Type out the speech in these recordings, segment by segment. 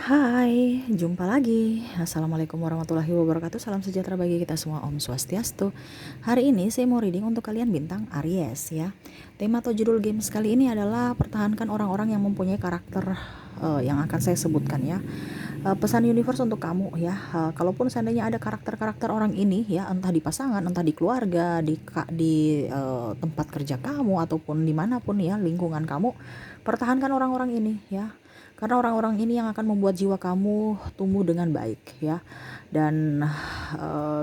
Hai, jumpa lagi. Assalamualaikum warahmatullahi wabarakatuh. Salam sejahtera bagi kita semua. Om Swastiastu. Hari ini saya mau reading untuk kalian bintang Aries ya. Tema atau judul games kali ini adalah pertahankan orang-orang yang mempunyai karakter yang akan saya sebutkan ya. Pesan universe untuk kamu ya. Kalaupun seandainya ada karakter-karakter orang ini ya, entah di pasangan, entah di keluarga, di tempat kerja kamu ataupun dimanapun ya lingkungan kamu, pertahankan orang-orang ini ya. Karena orang-orang ini yang akan membuat jiwa kamu tumbuh dengan baik ya, dan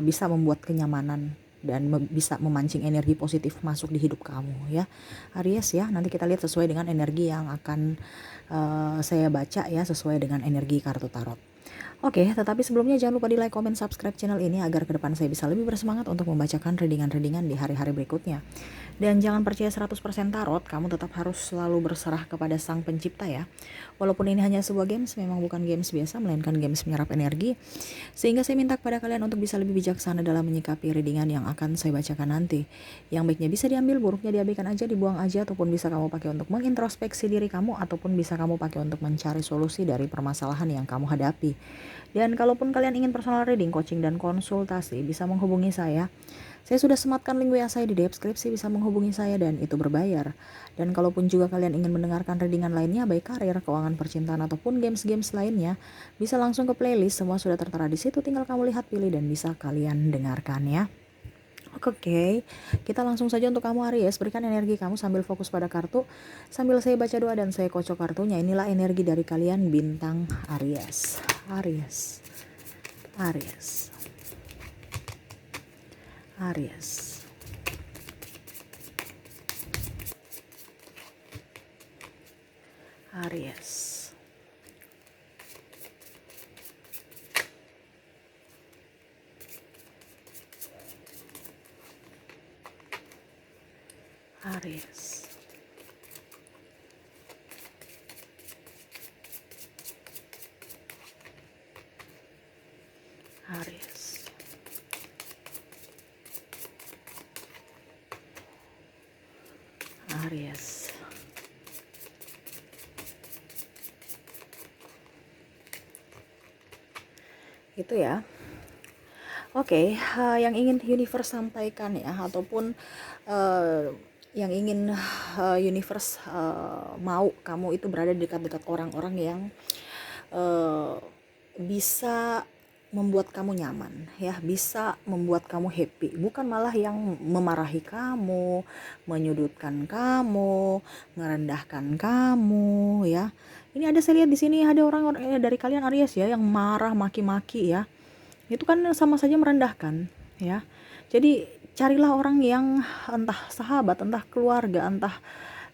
bisa membuat kenyamanan dan bisa memancing energi positif masuk di hidup kamu ya, Aries ya. Nanti kita lihat sesuai dengan energi yang akan saya baca ya, sesuai dengan energi kartu tarot. Oke, tetapi sebelumnya jangan lupa di like, comment, subscribe channel ini agar ke depan saya bisa lebih bersemangat untuk membacakan readingan-readingan di hari-hari berikutnya. Dan jangan percaya 100% tarot, kamu tetap harus selalu berserah kepada Sang Pencipta ya. Walaupun ini hanya sebuah games, memang bukan games biasa, melainkan games menyerap energi. Sehingga saya minta kepada kalian untuk bisa lebih bijaksana dalam menyikapi readingan yang akan saya bacakan nanti. Yang baiknya bisa diambil, buruknya diabaikan aja, dibuang aja, ataupun bisa kamu pakai untuk mengintrospeksi diri kamu, ataupun bisa kamu pakai untuk mencari solusi dari permasalahan yang kamu hadapi. Dan kalaupun kalian ingin personal reading, coaching, dan konsultasi, bisa menghubungi saya. Saya sudah sematkan link WA saya di deskripsi, bisa menghubungi saya dan itu berbayar. Dan kalaupun juga kalian ingin mendengarkan readingan lainnya, baik karir, keuangan, percintaan, ataupun games-games lainnya, bisa langsung ke playlist, semua sudah tertera di situ, tinggal kamu lihat, pilih, dan bisa kalian dengarkan ya. Oke, kita langsung saja untuk kamu Aries, berikan energi kamu sambil fokus pada kartu, sambil saya baca doa dan saya kocok kartunya. Inilah energi dari kalian bintang Aries. Aries. Aries. Aries. Aries. Aries. Aries. Aries. Itu ya. Oke, yang ingin universe sampaikan ya, ataupun yang ingin universe mau kamu itu berada di dekat-dekat orang-orang yang bisa membuat kamu nyaman ya, bisa membuat kamu happy, bukan malah yang memarahi kamu, menyudutkan kamu, merendahkan kamu ya. Ini ada, saya lihat di sini ada orang dari kalian Aries ya yang marah, maki-maki ya. Itu kan sama saja merendahkan ya. Jadi carilah orang yang entah sahabat, entah keluarga, entah,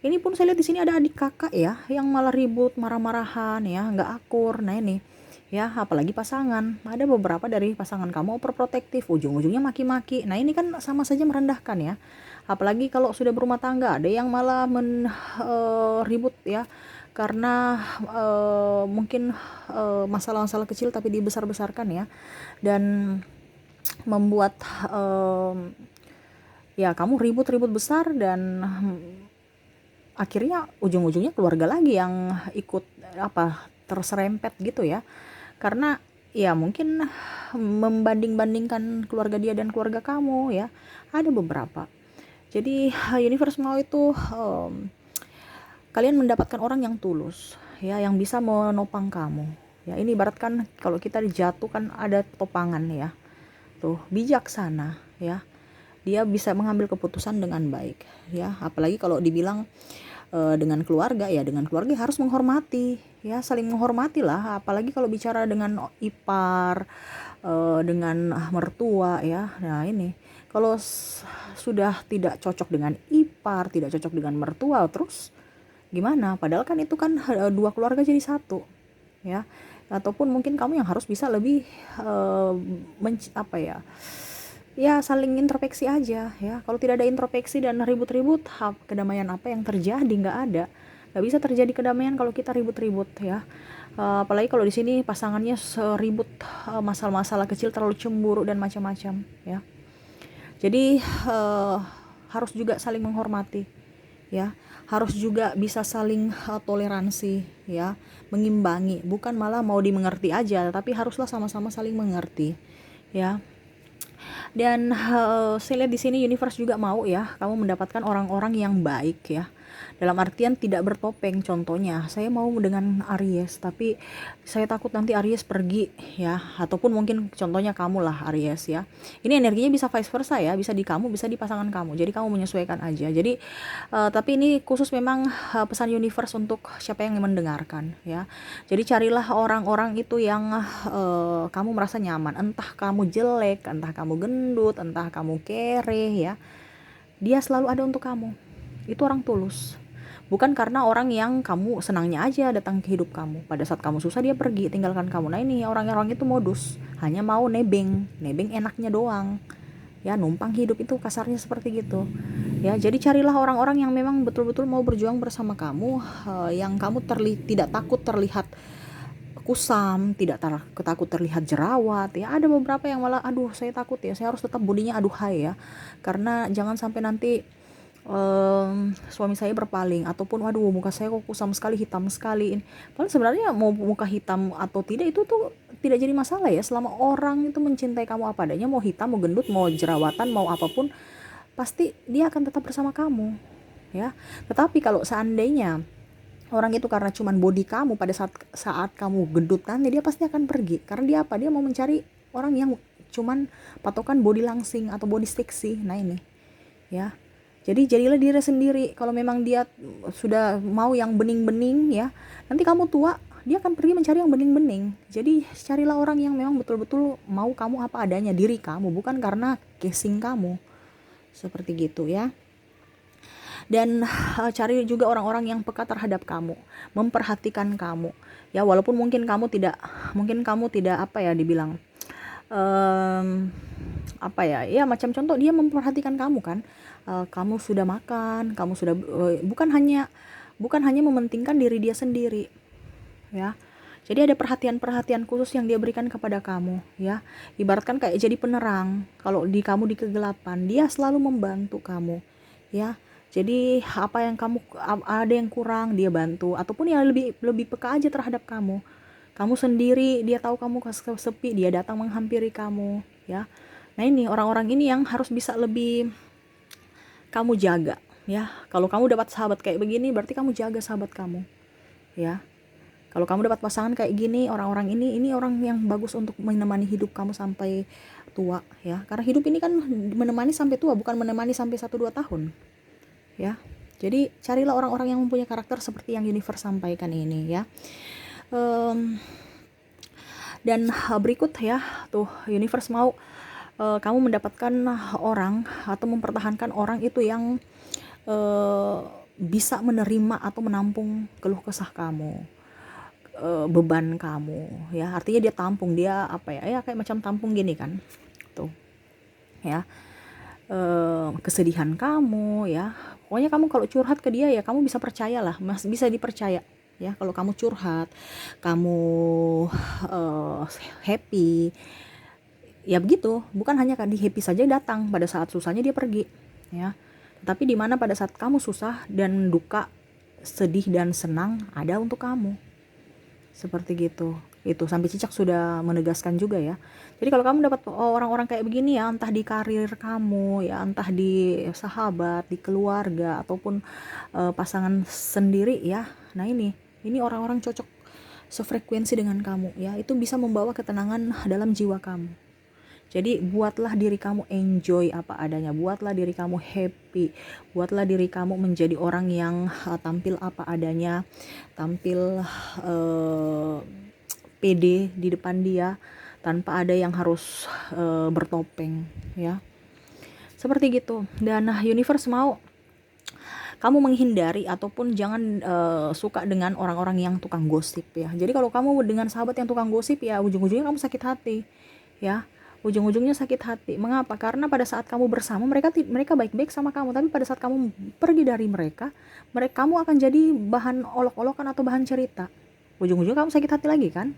ini pun saya lihat di sini ada adik kakak ya yang malah ribut, marah-marahan ya, nggak akur. Nah ini ya, apalagi pasangan, ada beberapa dari pasangan kamu overprotektif, ujung-ujungnya maki-maki. Nah ini kan sama saja merendahkan ya. Apalagi kalau sudah berumah tangga, ada yang malah ribut ya, karena mungkin masalah-masalah kecil tapi dibesar-besarkan ya, dan membuat ya kamu ribut-ribut besar, dan akhirnya ujung-ujungnya keluarga lagi yang ikut terserempet gitu ya. Karena ya mungkin membanding-bandingkan keluarga dia dan keluarga kamu ya, ada beberapa. Jadi universe mau itu kalian mendapatkan orang yang tulus ya, yang bisa menopang kamu ya. Ini ibaratkan kalau kita dijatuh kan ada topangan ya, tuh bijaksana ya, dia bisa mengambil keputusan dengan baik ya. Apalagi kalau dibilang dengan keluarga ya, dengan keluarga harus menghormati ya, saling menghormati lah. Apalagi kalau bicara dengan ipar, dengan mertua ya. Nah ini kalau sudah tidak cocok dengan ipar, tidak cocok dengan mertua, terus gimana? Padahal kan itu kan dua keluarga jadi satu ya. Ataupun mungkin kamu yang harus bisa lebih ya saling introspeksi aja ya. Kalau tidak ada introspeksi dan ribut-ribut, kedamaian apa yang terjadi? Nggak ada. Nggak bisa terjadi kedamaian kalau kita ribut-ribut ya. Apalagi kalau di sini pasangannya ribut masalah-masalah kecil, terlalu cemburu dan macam-macam ya. Jadi harus juga saling menghormati ya. Harus juga bisa saling toleransi, ya, mengimbangi, bukan malah mau dimengerti aja, tapi haruslah sama-sama saling mengerti, ya. Dan saya lihat di sini universe juga mau ya kamu mendapatkan orang-orang yang baik ya. Dalam artian tidak bertopeng, contohnya saya mau dengan Aries tapi saya takut nanti Aries pergi ya, ataupun mungkin contohnya kamu lah Aries ya. Ini energinya bisa vice versa ya, bisa di kamu bisa di pasangan kamu. Jadi kamu menyesuaikan aja. Jadi tapi ini khusus memang pesan universe untuk siapa yang mendengarkan ya. Jadi carilah orang-orang itu yang kamu merasa nyaman, entah kamu jelek, entah kamu gendut, entah kamu kere ya. Dia selalu ada untuk kamu. Itu orang tulus. Bukan karena orang yang kamu senangnya aja datang ke hidup kamu. Pada saat kamu susah dia pergi, tinggalkan kamu. Nah ini orang-orang itu modus. Hanya mau nebeng enaknya doang. Ya numpang hidup itu kasarnya seperti gitu. Ya jadi carilah orang-orang yang memang betul-betul mau berjuang bersama kamu. Yang kamu tidak takut terlihat kusam, tidak takut terlihat jerawat ya. Ada beberapa yang malah aduh saya takut ya, saya harus tetap bodinya aduhai ya, karena jangan sampai nanti suami saya berpaling, ataupun waduh muka saya kok kusam sekali, hitam sekali. Padahal sebenarnya mau muka hitam atau tidak itu tuh tidak jadi masalah ya, selama orang itu mencintai kamu apa adanya, mau hitam, mau gendut, mau jerawatan, mau apapun, pasti dia akan tetap bersama kamu ya. Tetapi kalau seandainya orang itu karena cuman body kamu, pada saat kamu gendut nanti dia pasti akan pergi, karena dia apa, dia mau mencari orang yang cuman patokan body langsing atau body seksi. Nah ini ya, jadi jadilah diri sendiri. Kalau memang dia sudah mau yang bening-bening ya, nanti kamu tua dia akan pergi mencari yang bening-bening. Jadi carilah orang yang memang betul-betul mau kamu apa adanya, diri kamu, bukan karena casing kamu, seperti gitu ya. Dan cari juga orang-orang yang peka terhadap kamu, memperhatikan kamu ya, walaupun mungkin kamu tidak apa ya dibilang apa ya, ya macam contoh dia memperhatikan kamu kan, kamu sudah makan, kamu sudah bukan hanya mementingkan diri dia sendiri ya. Jadi ada perhatian-perhatian khusus yang dia berikan kepada kamu ya. Ibaratkan kayak jadi penerang. Kalau kamu di kegelapan, dia selalu membantu kamu ya. Jadi apa yang ada yang kurang dia bantu, ataupun yang lebih peka aja terhadap kamu. Kamu sendiri dia tahu kamu sepi, dia datang menghampiri kamu ya. Nah ini orang-orang ini yang harus bisa lebih kamu jaga ya. Kalau kamu dapat sahabat kayak begini, berarti kamu jaga sahabat kamu ya. Kalau kamu dapat pasangan kayak gini, orang-orang ini orang yang bagus untuk menemani hidup kamu sampai tua ya. Karena hidup ini kan menemani sampai tua, bukan menemani sampai 1-2 tahun ya. Jadi carilah orang-orang yang mempunyai karakter seperti yang universe sampaikan ini ya. Dan berikut ya, tuh universe mau kamu mendapatkan orang atau mempertahankan orang itu yang bisa menerima atau menampung keluh kesah kamu, beban kamu ya. Artinya dia tampung, dia apa ya, kayak macam tampung gini kan tuh ya, kesedihan kamu ya. Pokoknya kamu kalau curhat ke dia ya kamu bisa percayalah, bisa dipercaya ya. Kalau kamu curhat, kamu happy ya begitu, bukan hanya di happy saja datang, pada saat susahnya dia pergi ya. Tapi di mana pada saat kamu susah dan duka, sedih dan senang, ada untuk kamu. Seperti gitu. Itu sampai Cicak sudah menegaskan juga ya. Jadi kalau kamu dapat orang-orang kayak begini ya, entah di karir kamu ya, entah di sahabat, di keluarga, ataupun pasangan sendiri ya. Nah ini orang-orang cocok sefrekuensi dengan kamu ya. Itu bisa membawa ketenangan dalam jiwa kamu. Jadi buatlah diri kamu enjoy apa adanya, buatlah diri kamu happy, buatlah diri kamu menjadi orang yang tampil apa adanya, tampil pede di depan dia tanpa ada yang harus bertopeng ya. Seperti gitu. Dan universe mau kamu menghindari ataupun jangan suka dengan orang-orang yang tukang gosip ya. Jadi kalau kamu dengan sahabat yang tukang gosip ya, ujung-ujungnya kamu sakit hati ya. Ujung-ujungnya sakit hati. Mengapa? Karena pada saat kamu bersama mereka baik-baik sama kamu, tapi pada saat kamu pergi dari mereka kamu akan jadi bahan olok-olokan atau bahan cerita. Ujung-ujungnya kamu sakit hati lagi kan?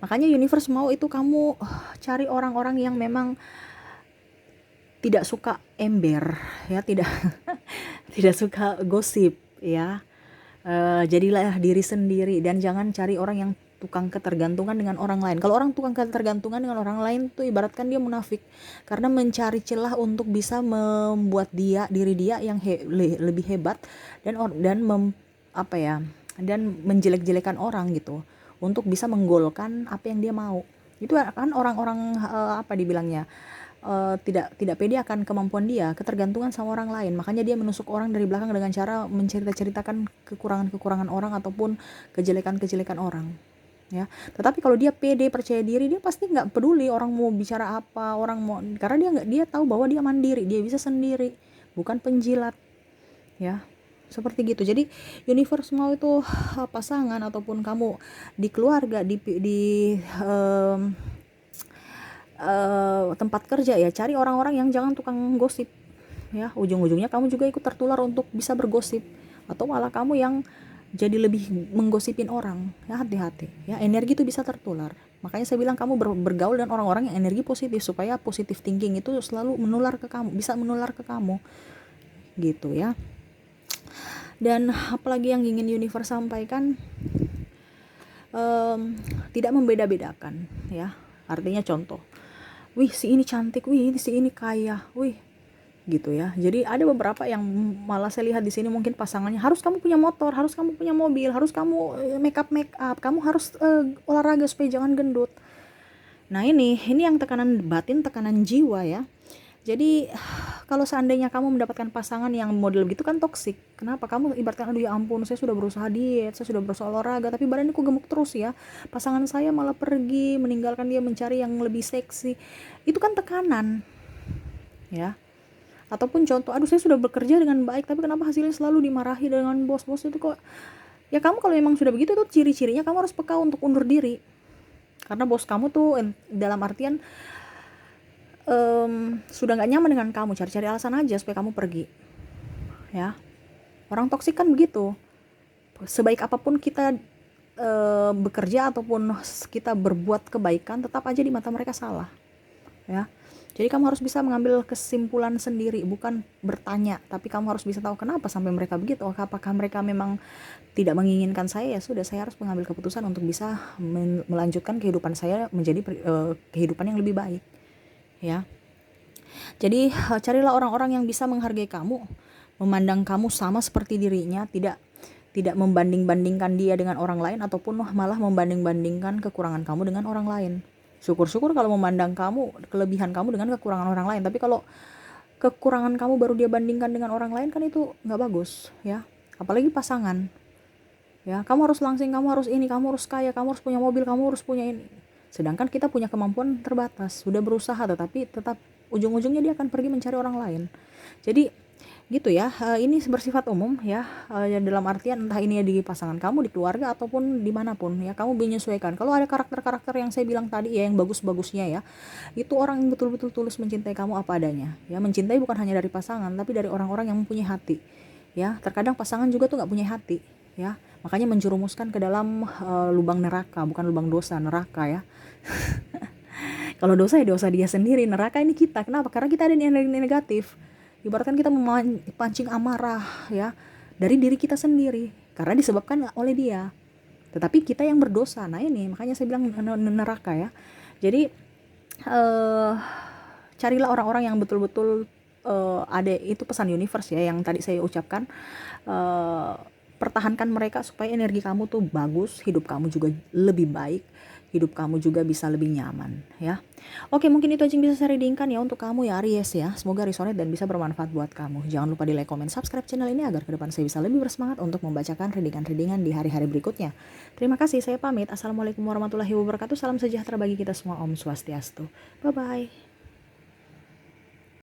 Makanya universe mau itu kamu cari orang-orang yang memang tidak suka ember ya, tidak tidak suka gosip ya. Jadilah diri sendiri dan jangan cari orang yang tukang ketergantungan dengan orang lain. Kalau orang tukang ketergantungan dengan orang lain tuh ibaratkan dia munafik, karena mencari celah untuk bisa membuat diri dia yang lebih hebat apa ya, dan menjelek-jelekan orang gitu untuk bisa menggolkan apa yang dia mau. Itu kan orang-orang apa dibilangnya, tidak pede akan kemampuan dia, ketergantungan sama orang lain. Makanya dia menusuk orang dari belakang dengan cara menceritakan kekurangan-kekurangan orang ataupun kejelekan-kejelekan orang ya. Tetapi kalau dia pede, percaya diri, dia pasti nggak peduli orang mau bicara apa, karena dia tahu bahwa dia mandiri, dia bisa sendiri, bukan penjilat ya, seperti gitu. Jadi universe mau itu pasangan ataupun kamu di keluarga, di tempat kerja ya, cari orang-orang yang jangan tukang gosip ya. Ujung-ujungnya kamu juga ikut tertular untuk bisa bergosip, atau malah kamu yang jadi lebih menggosipin orang ya. Hati-hati ya, energi itu bisa tertular. Makanya saya bilang kamu bergaul dengan orang-orang yang energi positif, supaya positive thinking itu selalu menular ke kamu, bisa menular ke kamu gitu ya. Dan apalagi yang ingin universe sampaikan, tidak membeda-bedakan ya. Artinya contoh, wih si ini cantik, wih si ini kaya, wih gitu ya. Jadi ada beberapa yang malah saya lihat di sini mungkin pasangannya harus kamu punya motor, harus kamu punya mobil, harus kamu make up, kamu harus olahraga supaya jangan gendut. Nah ini yang tekanan batin, tekanan jiwa ya. Jadi kalau seandainya kamu mendapatkan pasangan yang model gitu kan toksik. Kenapa? Kamu ibaratkan, aduh ya ampun, saya sudah berusaha diet, saya sudah berusaha olahraga, tapi badanku gemuk terus ya. Pasangan saya malah pergi meninggalkan dia mencari yang lebih seksi. Itu kan tekanan ya. Ataupun contoh, aduh saya sudah bekerja dengan baik, tapi kenapa hasilnya selalu dimarahi dengan bos-bos itu kok. Ya kamu kalau memang sudah begitu, tuh ciri-cirinya kamu harus peka untuk undur diri. Karena bos kamu tuh dalam artian sudah gak nyaman dengan kamu, cari-cari alasan aja supaya kamu pergi ya. Orang toksik kan begitu, sebaik apapun kita bekerja ataupun kita berbuat kebaikan, tetap aja di mata mereka salah ya. Jadi kamu harus bisa mengambil kesimpulan sendiri, bukan bertanya, tapi kamu harus bisa tahu kenapa sampai mereka begitu. Apakah mereka memang tidak menginginkan saya? Ya sudah, saya harus mengambil keputusan untuk bisa melanjutkan kehidupan saya menjadi kehidupan yang lebih baik ya. Jadi carilah orang-orang yang bisa menghargai kamu, memandang kamu sama seperti dirinya, tidak membanding-bandingkan dia dengan orang lain, ataupun malah membanding-bandingkan kekurangan kamu dengan orang lain. Syukur-syukur kalau memandang kamu, kelebihan kamu dengan kekurangan orang lain. Tapi kalau kekurangan kamu baru dia bandingkan dengan orang lain, kan itu nggak bagus ya. Apalagi pasangan ya, kamu harus langsing, kamu harus ini, kamu harus kaya, kamu harus punya mobil, kamu harus punya ini. Sedangkan kita punya kemampuan terbatas, sudah berusaha tetapi tetap ujung-ujungnya dia akan pergi mencari orang lain. Jadi gitu ya, ini bersifat umum ya, dalam artian entah ini di pasangan kamu, di keluarga, ataupun dimanapun ya, kamu menyesuaikan. Kalau ada karakter-karakter yang saya bilang tadi ya, yang bagus-bagusnya ya, itu orang yang betul-betul tulus mencintai kamu apa adanya ya. Mencintai bukan hanya dari pasangan, tapi dari orang-orang yang mempunyai hati ya. Terkadang pasangan juga tuh gak punya hati ya, makanya menjerumuskan ke dalam lubang neraka, bukan lubang dosa, neraka ya. Kalau dosa ya dosa dia sendiri, neraka ini kita. Kenapa? Karena kita ada energi negatif. Ibaratkan kita memancing amarah ya dari diri kita sendiri, karena disebabkan oleh dia. Tetapi kita yang berdosa. Nah ini makanya saya bilang neraka ya. Jadi carilah orang-orang yang betul-betul ada, itu pesan universe ya yang tadi saya ucapkan. Pertahankan mereka supaya energi kamu tuh bagus, hidup kamu juga lebih baik, hidup kamu juga bisa lebih nyaman ya. Oke, mungkin itu aja yang bisa saya readingkan ya untuk kamu ya Aries ya. Semoga resonate dan bisa bermanfaat buat kamu. Jangan lupa di like, comment, subscribe channel ini agar ke depan saya bisa lebih bersemangat untuk membacakan readingan-readingan di hari-hari berikutnya. Terima kasih, saya pamit. Assalamualaikum warahmatullahi wabarakatuh. Salam sejahtera bagi kita semua. Om Swastiastu. Bye bye.